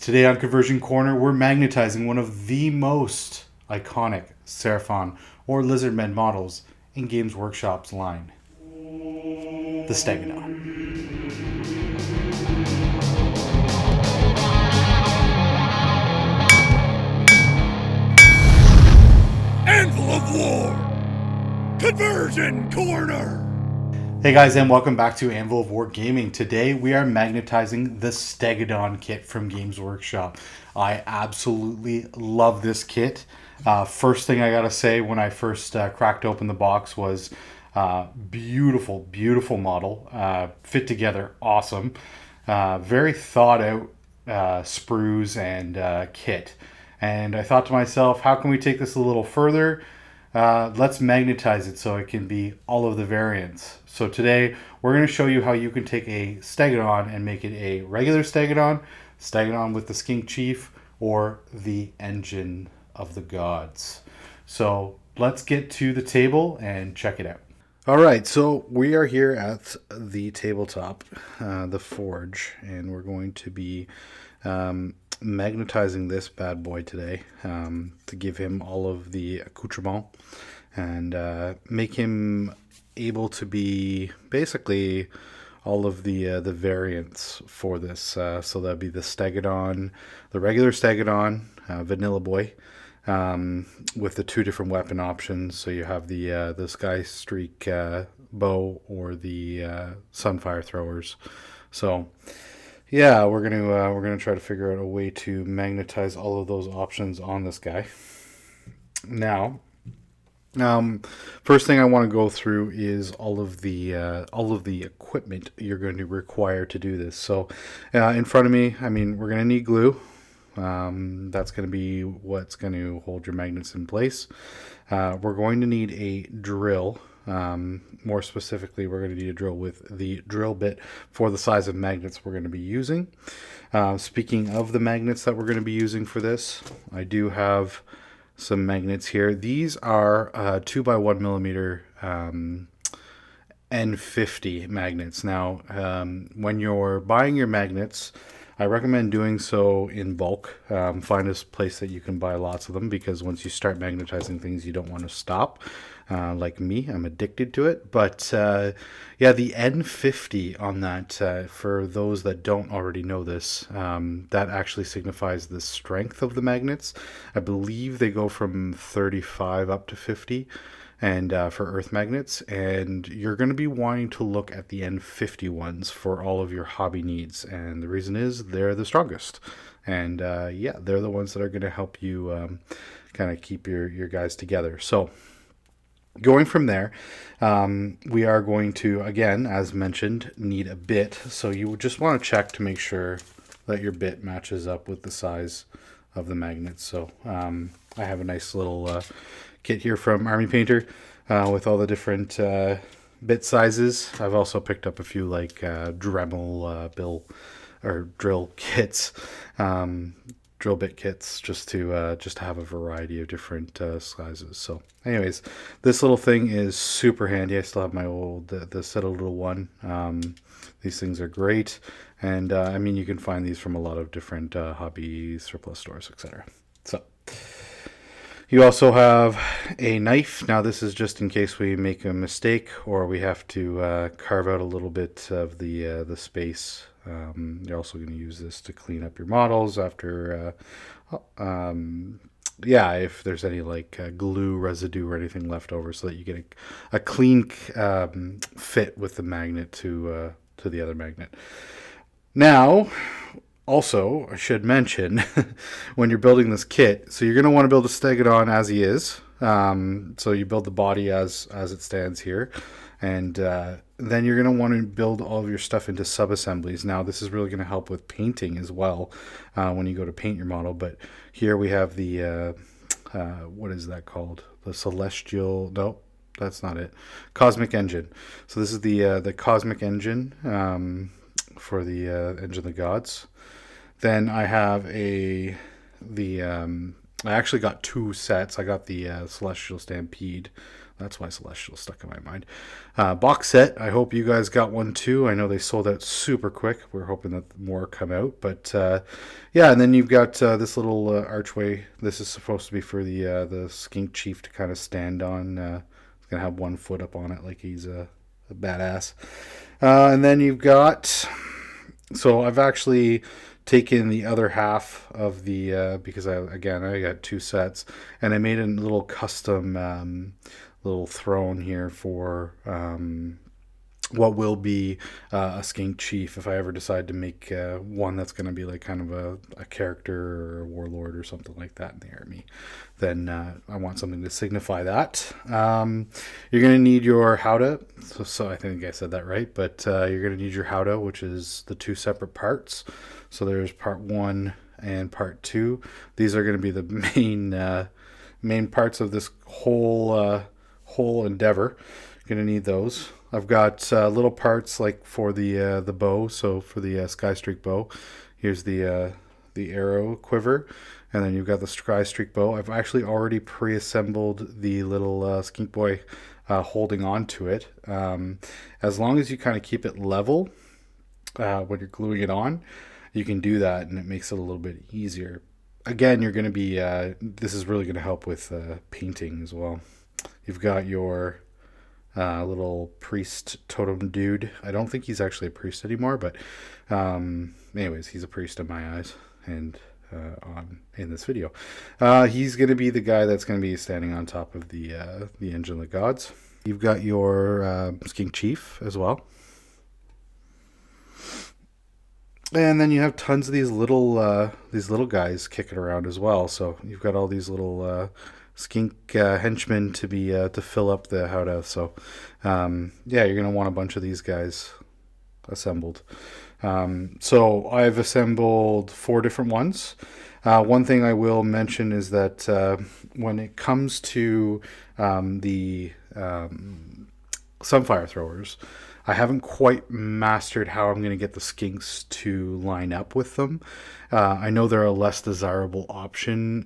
Today on Conversion Corner, we're magnetizing one of the most iconic Seraphon or Lizardmen models in Games Workshop's line, the Stegadon. Anvil of War! Conversion Corner! Hey guys, and welcome back to Anvil of War Gaming. Today we are magnetizing the Stegadon kit from Games Workshop. I absolutely love this kit. First thing I gotta say when I first cracked open the box was beautiful, beautiful model. Fit together, awesome. Very thought out sprues and kit. And I thought to myself, how can we take this a little further? Let's magnetize it so it can be all of the variants. So today we're going to show you how you can take a Stegadon and make it a regular Stegadon, Stegadon with the Skink Chief, or the Engine of the Gods. So let's get to the table and check it out. All right, so we are here at the tabletop, the forge, and we're going to be magnetizing this bad boy today to give him all of the accoutrement and make him able to be basically all of the variants for this. So that'd be the Stegadon, the regular Stegadon, Vanilla Boy, with the two different weapon options. So you have the Sky Streak bow or the Sunfire throwers. So yeah, we're gonna try to figure out a way to magnetize all of those options on this guy. Now, first thing I want to go through is all of the equipment you're going to require to do this. So, in front of me, we're gonna need glue. That's going to be what's going to hold your magnets in place. We're going to need a drill. More specifically, we're going to need a drill with the drill bit for the size of magnets we're going to be using. Speaking of the magnets that we're going to be using for this, I do have some magnets here. These are 2x1 millimeter N50 magnets. Now, when you're buying your magnets, I recommend doing so in bulk. Find a place that you can buy lots of them, because once you start magnetizing things, you don't want to stop. Like me, I'm addicted to it. But yeah, the N50 on that, for those that don't already know this, that actually signifies the strength of the magnets. I believe they go from 35 up to 50. And for earth magnets, and you're going to be wanting to look at the N50 ones for all of your hobby needs, and the reason is they're the strongest, and yeah, they're the ones that are going to help you kind of keep your guys together. So going from there, we are going to, again, as mentioned, need a bit. So you would just want to check to make sure that your bit matches up with the size of the magnets. So I have a nice little kit here from Army Painter with all the different bit sizes. I've also picked up a few like Dremel bill or drill kits, drill bit kits, just to have a variety of different sizes. So anyways, this little thing is super handy. I still have my old the Settle Little one. These things are great, and you can find these from a lot of different hobby surplus stores, etc. So you also have a knife. Now this is just in case we make a mistake or we have to carve out a little bit of the space. You're also going to use this to clean up your models after, yeah, if there's any like glue residue or anything left over, so that you get a clean fit with the magnet to the other magnet. Now, also, I should mention, when you're building this kit, so you're going to want to build a Stegadon as he is. So you build the body as it stands here. And then you're going to want to build all of your stuff into sub-assemblies. Now, this is really going to help with painting as well when you go to paint your model. But here we have the, what is that called? The Celestial, no, that's not it. Cosmic Engine. So this is the Cosmic Engine for the Engine of the Gods. Then I have I actually got two sets. I got the Celestial Stampede, That's why Celestial stuck in my mind. Box set. I hope you guys got one too. I know they sold out super quick. We're hoping that more come out. But yeah, and then you've got this little archway. This is supposed to be for the Skink Chief to kind of stand on. He's going to have 1 foot up on it like he's a badass. And then you've got... So I've actually taken the other half of the... because I got 2 sets. And I made a little custom... little throne here for what will be a Skink Chief if I ever decide to make one that's going to be like kind of a character or a warlord or something like that in the army. Then I want something to signify that. You're going to need your Howdah. So I think I said that right, but you're going to need your Howdah, which is the 2 separate parts. So there's part 1 and part 2. These are going to be the main parts of this whole endeavor. You're going to need those. I've got little parts like for the bow. So for the Sky Streak bow, here's the arrow quiver, and then you've got the Sky Streak bow. I've actually already pre-assembled the little skink boy holding on to it. As long as you kind of keep it level when you're gluing it on, you can do that, and it makes it a little bit easier. Again, you're going to be this is really going to help with painting as well. You've got your little priest totem dude. I don't think he's actually a priest anymore, but anyways, he's a priest in my eyes and in this video. He's going to be the guy that's going to be standing on top of the Engine of the Gods. You've got your Skink Chief as well. And then you have tons of these little guys kicking around as well. So you've got all these little skink henchmen to be to fill up the Howdah. So yeah, you're gonna want a bunch of these guys assembled. So I've assembled 4 different ones. One thing I will mention is that when it comes to the Sunfire throwers, I haven't quite mastered how I'm going to get the skinks to line up with them. I know they're a less desirable option,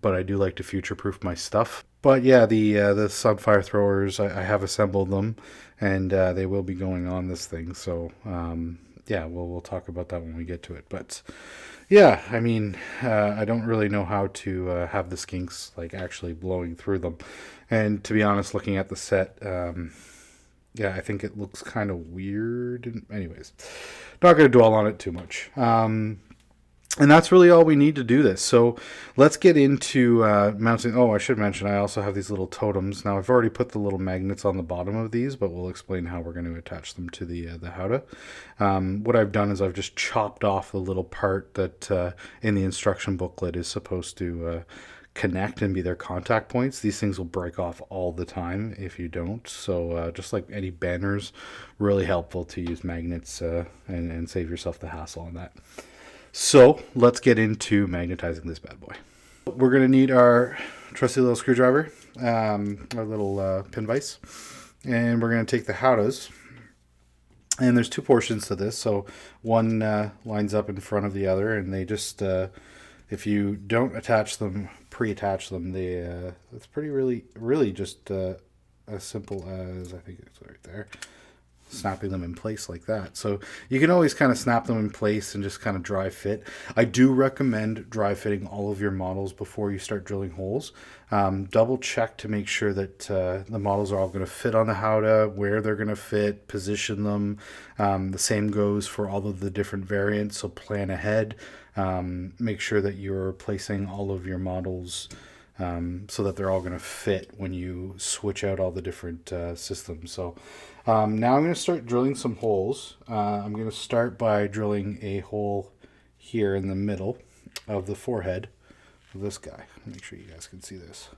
but I do like to future-proof my stuff. But yeah, the Sunfire throwers, I have assembled them, and they will be going on this thing. So yeah, we'll talk about that when we get to it. But yeah, I mean, I don't really know how to have the skinks like actually blowing through them. And to be honest, looking at the set, yeah, I think it looks kind of weird. Anyways, not going to dwell on it too much. And that's really all we need to do this. So let's get into mounting. Oh, I should mention, I also have these little totems. Now, I've already put the little magnets on the bottom of these, but we'll explain how we're going to attach them to the Howdah. What I've done is I've just chopped off the little part that in the instruction booklet is supposed to connect and be their contact points. These things will break off all the time if you don't. So just like any banners, really helpful to use magnets and save yourself the hassle on that. So let's get into magnetizing this bad boy. We're going to need our trusty little screwdriver, our little pin vise, and we're going to take the Howdahs. And there's 2 portions to this. So one lines up in front of the other, and they just, if you don't attach them, pre-attach them, they it's pretty really just as simple as, I think it's right there, snapping them in place like that. So you can always kind of snap them in place and just kind of dry fit. I do recommend dry fitting all of your models before you start drilling holes. Double check to make sure that the models are all going to fit on the Howdah, where they're going to fit, position them. The same goes for all of the different variants, so plan ahead. Make sure that you're placing all of your models so that they're all going to fit when you switch out all the different systems. So now I'm going to start drilling some holes. I'm going to start by drilling a hole here in the middle of the forehead of this guy. Make sure you guys can see this.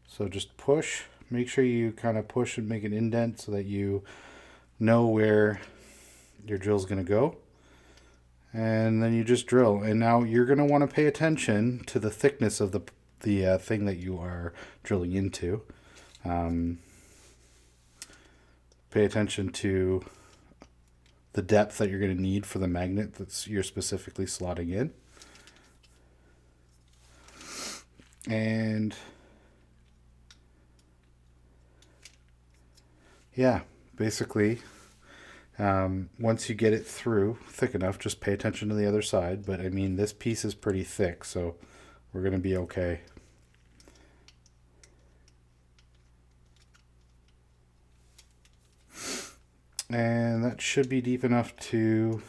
So just push. Make sure you kind of push and make an indent so that you know where your drill's going to go. And then you just drill. And now you're going to want to pay attention to the thickness of the thing that you are drilling into. Pay attention to the depth that you're going to need for the magnet that you're specifically slotting in. And yeah, basically, once you get it through thick enough, just pay attention to the other side. But I mean, this piece is pretty thick, so we're going to be okay. And that should be deep enough to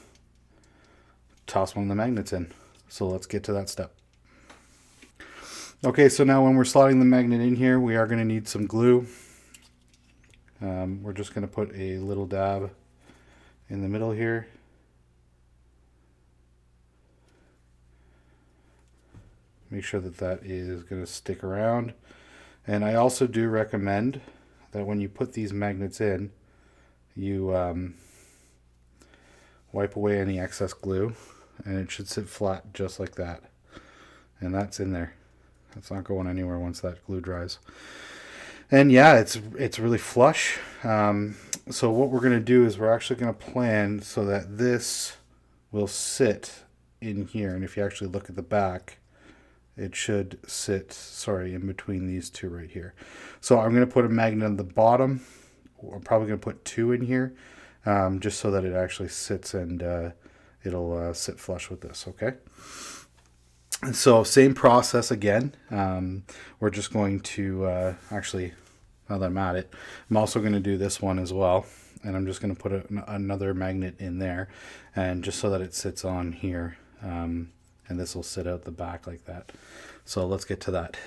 toss one of the magnets in. So let's get to that step. Okay, so now when we're slotting the magnet in here, we are going to need some glue. We're just going to put a little dab in the middle here. Make sure that that is going to stick around. And I also do recommend that when you put these magnets in, you wipe away any excess glue, and it should sit flat just like that. And that's in there. That's not going anywhere once that glue dries. And yeah, it's really flush. So what we're going to do is we're actually going to plan so that this will sit in here. And if you actually look at the back, it should sit, in between these two right here. So I'm going to put a magnet on the bottom. I'm probably going to put 2 in here, just so that it actually sits and it'll sit flush with this, okay? And so same process again. We're just going to actually, now that I'm at it, I'm also going to do this one as well. And I'm just going to put another magnet in there, and just so that it sits on here. And this will sit out the back like that. So let's get to that.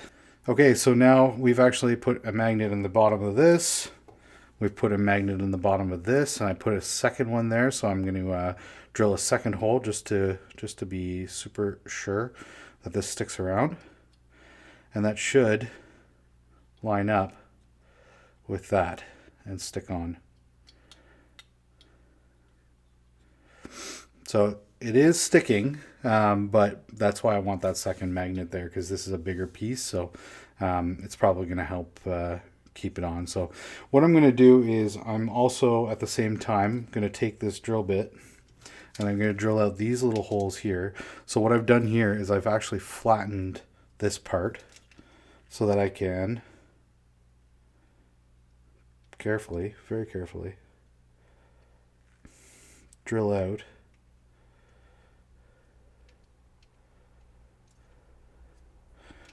Okay, so now we've actually put a magnet in the bottom of this. We've put a magnet in the bottom of this, and I put a second one there. So I'm going to drill a second hole just to be super sure that this sticks around. And that should line up with that and stick on. So it is sticking, but that's why I want that second magnet there, because this is a bigger piece. So it's probably going to help keep it on. So what I'm going to do is I'm also at the same time going to take this drill bit, and I'm going to drill out these little holes here. So what I've done here is I've actually flattened this part so that I can carefully, very carefully, drill out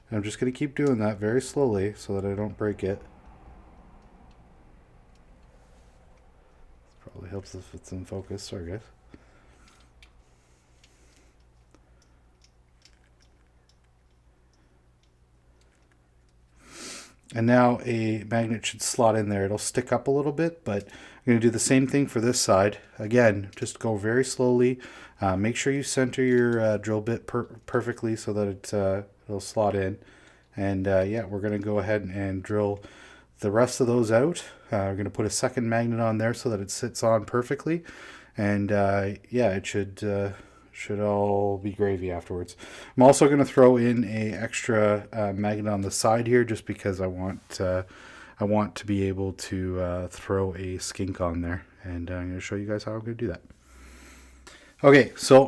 and I'm just going to keep doing that very slowly so that I don't break it. Probably helps if it's in focus. Sorry, guys. And now a magnet should slot in there. It'll stick up a little bit, but I'm going to do the same thing for this side. Again, just go very slowly. Make sure you center your drill bit perfectly so that it'll slot in. And yeah, we're going to go ahead and drill the rest of those out. We're going to put a second magnet on there so that it sits on perfectly. And yeah, it should all be gravy afterwards. I'm also going to throw in a extra magnet on the side here, just because I want to be able to throw a skink on there, and I'm going to show you guys how I'm going to do that. Okay, so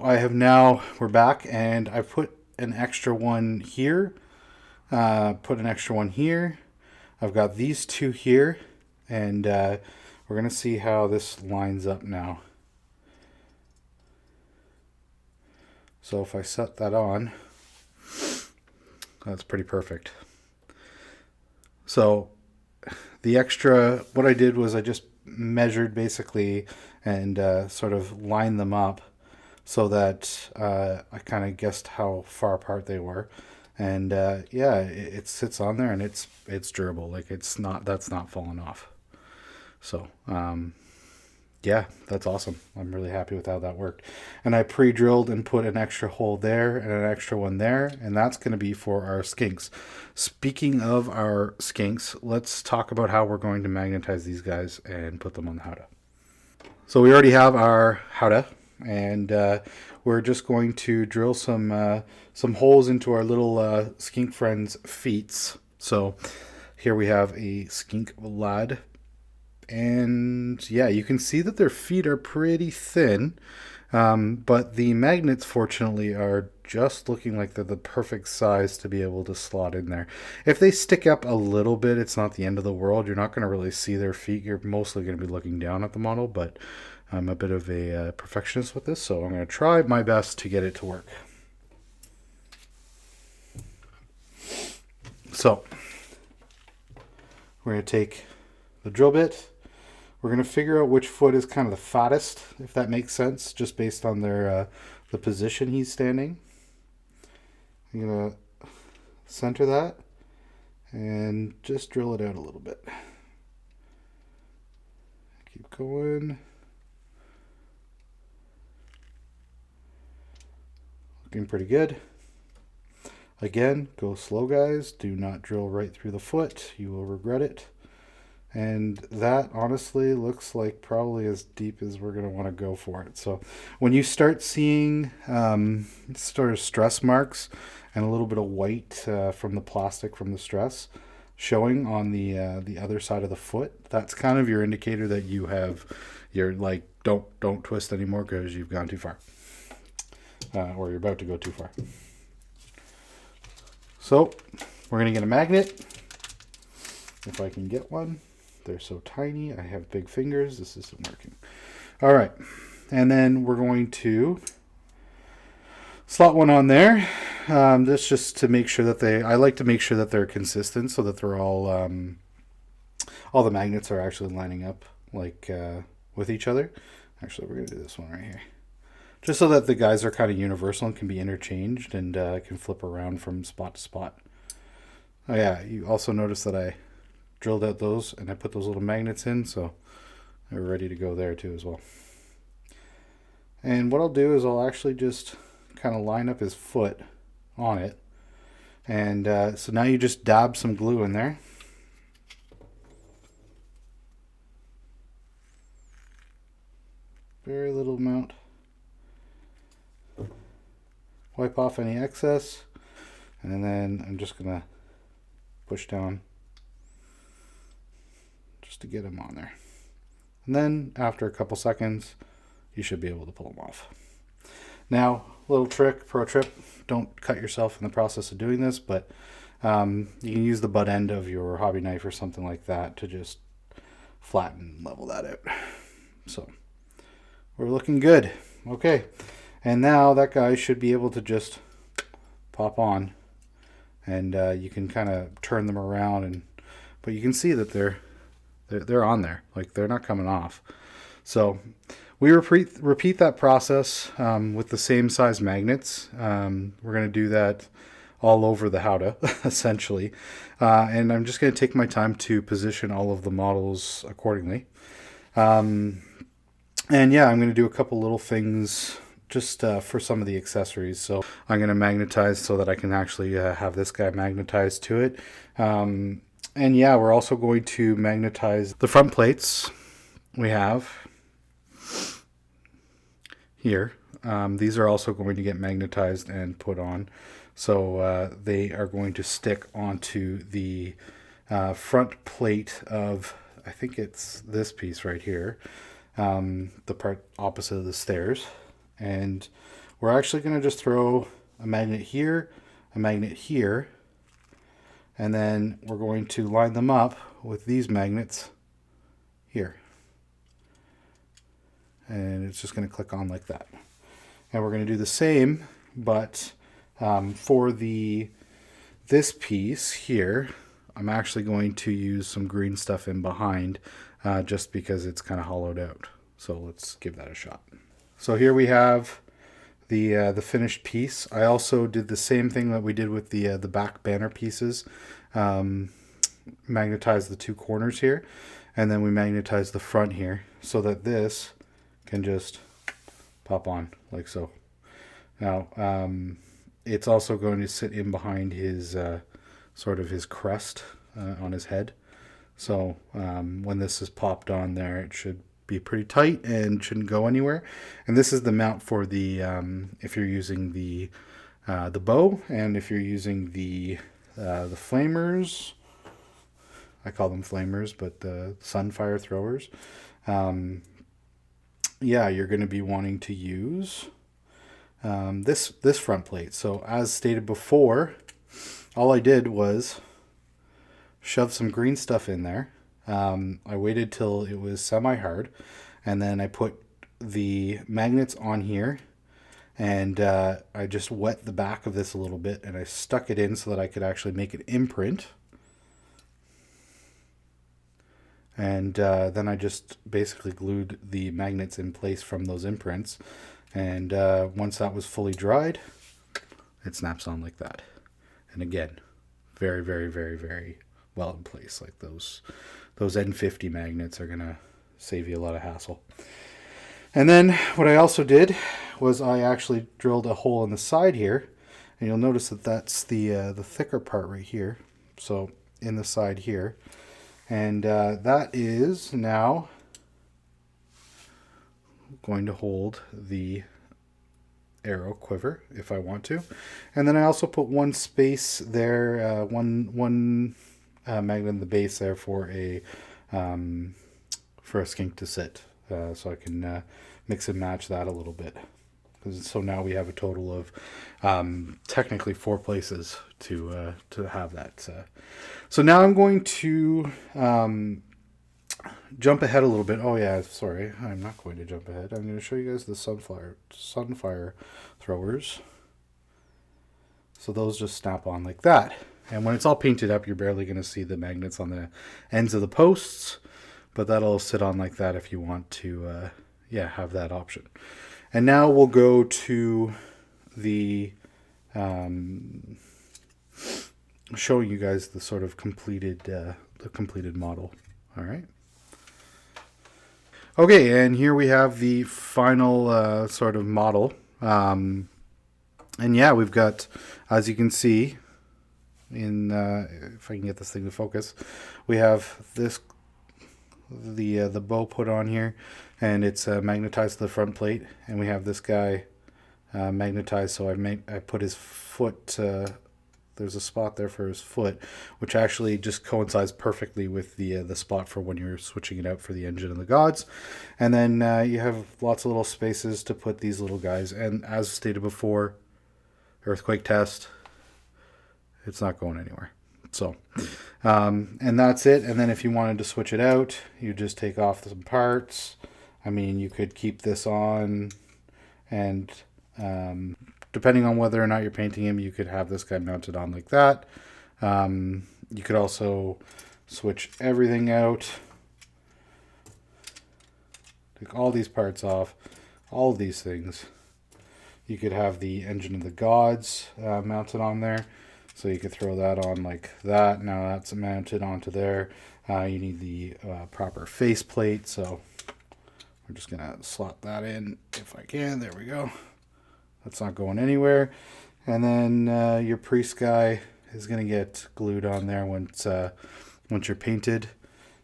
we're back, and I put an extra one here, put an extra one here. I've got these 2 here, and we're going to see how this lines up now. So if I set that on, that's pretty perfect. So the extra, what I did was I just measured basically and sort of lined them up so that I kind of guessed how far apart they were. And yeah, it sits on there, and it's durable. Like that's not falling off. So yeah, that's awesome. I'm really happy with how that worked. And I pre-drilled and put an extra hole there and an extra one there, and that's going to be for our skinks. Speaking of our skinks, let's talk about how we're going to magnetize these guys and put them on the howdah. So we already have our howdah, and we're just going to drill some holes into our little skink friends' feet. So here we have a skink lad. And yeah, you can see that their feet are pretty thin, but the magnets fortunately are just looking like they're the perfect size to be able to slot in there. If they stick up a little bit, it's not the end of the world. You're not going to really see their feet. You're mostly going to be looking down at the model, but I'm a bit of a perfectionist with this, so I'm going to try my best to get it to work. So we're going to take the drill bit. We're going to figure out which foot is kind of the fattest, if that makes sense, just based on their the position he's standing. I'm going to center that and just drill it out a little bit. Keep going. Looking pretty good. Again, go slow, guys. Do not drill right through the foot. You will regret it. And that honestly looks like probably as deep as we're going to want to go for it. So when you start seeing sort of stress marks and a little bit of white from the plastic from the stress showing on the other side of the foot, that's kind of your indicator that you're like, don't twist anymore because you've gone too far. Or you're about to go too far. So we're going to get a magnet, if I can get one. They're so tiny. I have big fingers. This isn't working. All right. And then we're going to slot one on there. That's just to make sure that I like to make sure that they're consistent so that they're all the magnets are actually lining up like with each other. Actually, we're going to do this one right here. Just so that the guys are kind of universal and can be interchanged and can flip around from spot to spot. Oh yeah, you also notice that I drilled out those and I put those little magnets in, so they're ready to go there too as well. And what I'll do is I'll actually just kind of line up his foot on it. And so now you just dab some glue in there. Very little amount. Wipe off any excess, and then I'm just gonna push down just to get them on there. And then after a couple seconds, you should be able to pull them off. Now, little trick, pro tip, don't cut yourself in the process of doing this, but you can use the butt end of your hobby knife or something like that to just flatten and level that out. So we're looking good. Okay. And now that guy should be able to just pop on, and you can kind of turn them around, but you can see that they're on there, like they're not coming off. So we repeat that process with the same size magnets. We're going to do that all over the howdah, essentially, and I'm just going to take my time to position all of the models accordingly. And yeah, I'm going to do a couple little things just for some of the accessories. So I'm going to magnetize so that I can actually have this guy magnetized to it. And yeah, we're also going to magnetize the front plates we have here. These are also going to get magnetized and put on. So they are going to stick onto the front plate of, I think it's this piece right here, the part opposite of the stairs. And we're actually going to just throw a magnet here, and then we're going to line them up with these magnets here. And it's just going to click on like that. And we're going to do the same, but for this piece here, I'm actually going to use some green stuff in behind just because it's kind of hollowed out. So let's give that a shot. So here we have the finished piece. I also did the same thing that we did with the back banner pieces. Magnetize the two corners here, and then we magnetize the front here so that this can just pop on like so. Now it's also going to sit in behind his sort of his crest on his head. So when this is popped on there, it should be pretty tight and shouldn't go anywhere. And this is the mount for the if you're using the bow, and if you're using the flamers, I call them flamers, but the Sunfire throwers, yeah, you're going to be wanting to use this front plate. So as stated before, all I did was shove some green stuff in there. I waited till it was semi-hard, and then I put the magnets on here, and I just wet the back of this a little bit, and I stuck it in so that I could actually make an imprint. And then I just basically glued the magnets in place from those imprints. And once that was fully dried, it snaps on like that. And again, very, very, very, very well in place. Like those N50 magnets are going to save you a lot of hassle. And then what I also did was I actually drilled a hole in the side here. And you'll notice that that's the thicker part right here. So in the side here. And that is now going to hold the arrow quiver if I want to. And then I also put one space there, one magnet in the base there for a skink to sit, so I can mix and match that a little bit. So now we have a total of technically 4 places to have that. So now I'm going to jump ahead a little bit. Oh yeah, sorry, I'm not going to jump ahead. I'm going to show you guys the Sunfire throwers. So those just snap on like that. And when it's all painted up, you're barely going to see the magnets on the ends of the posts, but that'll sit on like that if you want to, have that option. And now we'll go to the showing you guys the sort of completed model. All right. Okay, and here we have the final sort of model. And yeah, we've got, as you can see, in if I can get this thing to focus, we have the bow put on here, and it's magnetized to the front plate, and we have this guy magnetized. So I put his foot. There's a spot there for his foot, which actually just coincides perfectly with the spot for when you're switching it out for the engine and the gods. And then you have lots of little spaces to put these little guys. And as stated before, earthquake test, it's not going anywhere. So, and that's it. And then if you wanted to switch it out, you just take off some parts. I mean, you could keep this on, and depending on whether or not you're painting him, you could have this guy mounted on like that. You could also switch everything out. Take all these parts off, all of these things. You could have the engine of the gods mounted on there. So you could throw that on like that. Now that's mounted onto there. You need the proper face plate. So we're just going to slot that in if I can. There we go. That's not going anywhere. And then your priest guy is going to get glued on there once you're painted.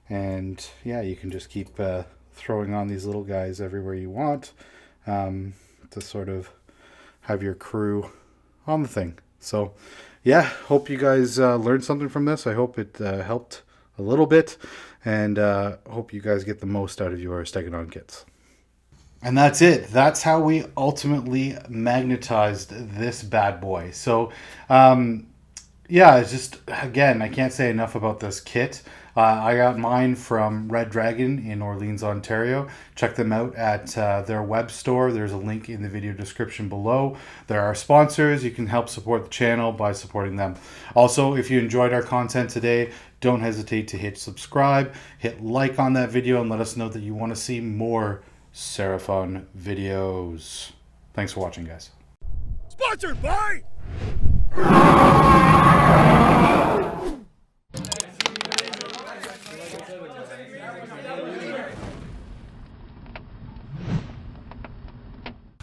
And yeah, you can just keep throwing on these little guys everywhere you want to sort of have your crew on the thing. So yeah, hope you guys learned something from this. I hope it helped a little bit, and hope you guys get the most out of your Stegadon kits. And that's it. That's how we ultimately magnetized this bad boy. So, yeah, it's just, again, I can't say enough about this kit. I got mine from Red Dragon in Orleans, Ontario. Check them out at their web store. There's a link in the video description below. There are sponsors. You can help support the channel by supporting them. Also, if you enjoyed our content today, don't hesitate to hit subscribe, hit like on that video, and let us know that you want to see more Seraphon videos. Thanks for watching, guys. Sponsored by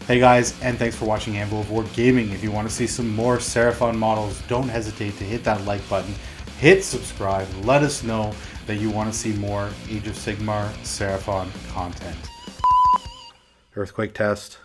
Hey guys, and thanks for watching Anvil of War Gaming. If you want to see some more Seraphon models, don't hesitate to hit that like button, hit subscribe, let us know that you want to see more Age of Sigmar Seraphon content. Earthquake test.